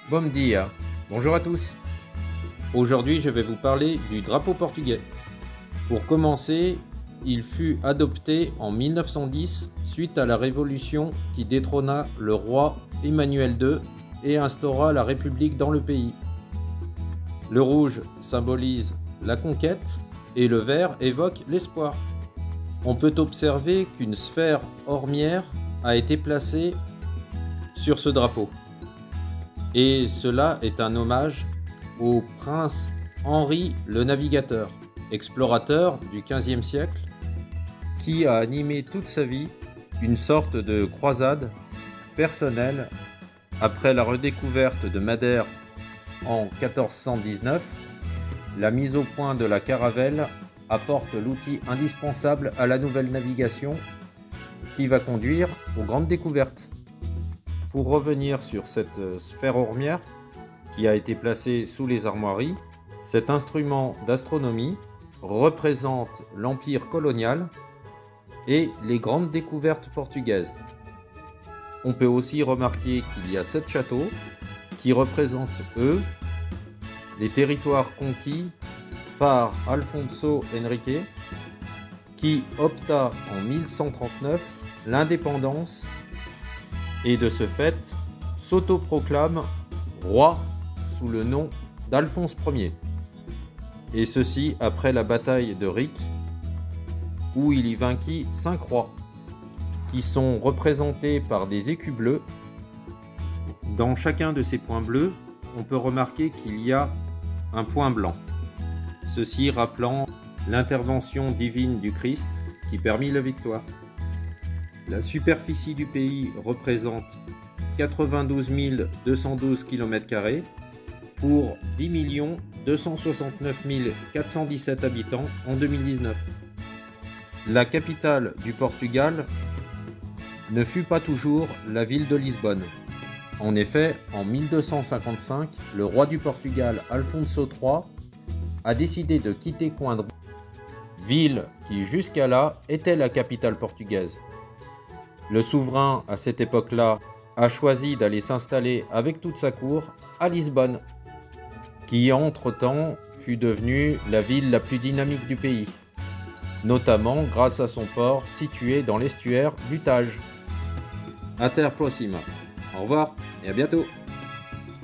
Bom dia, bonjour à tous. Aujourd'hui, je vais vous parler du drapeau portugais. Pour commencer, il fut adopté en 1910 suite à la Révolution qui détrôna le roi Emmanuel II et instaura la République dans le pays. Le rouge symbolise la conquête et le vert évoque l'espoir. On peut observer qu'une sphère ormière a été placée sur ce drapeau. Et cela est un hommage au prince Henri le Navigateur, explorateur du XVe siècle, qui a animé toute sa vie une sorte de croisade personnelle après la redécouverte de Madère en 1419. La mise au point de la caravelle apporte l'outil indispensable à la nouvelle navigation qui va conduire aux grandes découvertes. Pour revenir sur cette sphère ormière qui a été placée sous les armoiries, cet instrument d'astronomie représente l'empire colonial et les grandes découvertes portugaises. On peut aussi remarquer qu'il y a 7 châteaux qui représentent, eux, les territoires conquis par Alfonso Henrique, qui opta en 1139 l'indépendance et de ce fait s'autoproclame roi sous le nom d'Alphonse Ier. Et ceci après la bataille de Ric, où il y vainquit 5 rois, qui sont représentés par des écus bleus. Dans chacun de ces points bleus, on peut remarquer qu'il y a un point blanc, ceci rappelant l'intervention divine du Christ qui permit la victoire. La superficie du pays représente 92 212 km² pour 10 269 417 habitants en 2019. La capitale du Portugal ne fut pas toujours la ville de Lisbonne. En effet, en 1255, le roi du Portugal, Alfonso III, a décidé de quitter Coimbra, ville qui jusqu'à là était la capitale portugaise. Le souverain, à cette époque-là, a choisi d'aller s'installer avec toute sa cour à Lisbonne, qui entre-temps fut devenue la ville la plus dynamique du pays, notamment grâce à son port situé dans l'estuaire du Tage. Até a próxima. Au revoir et à bientôt.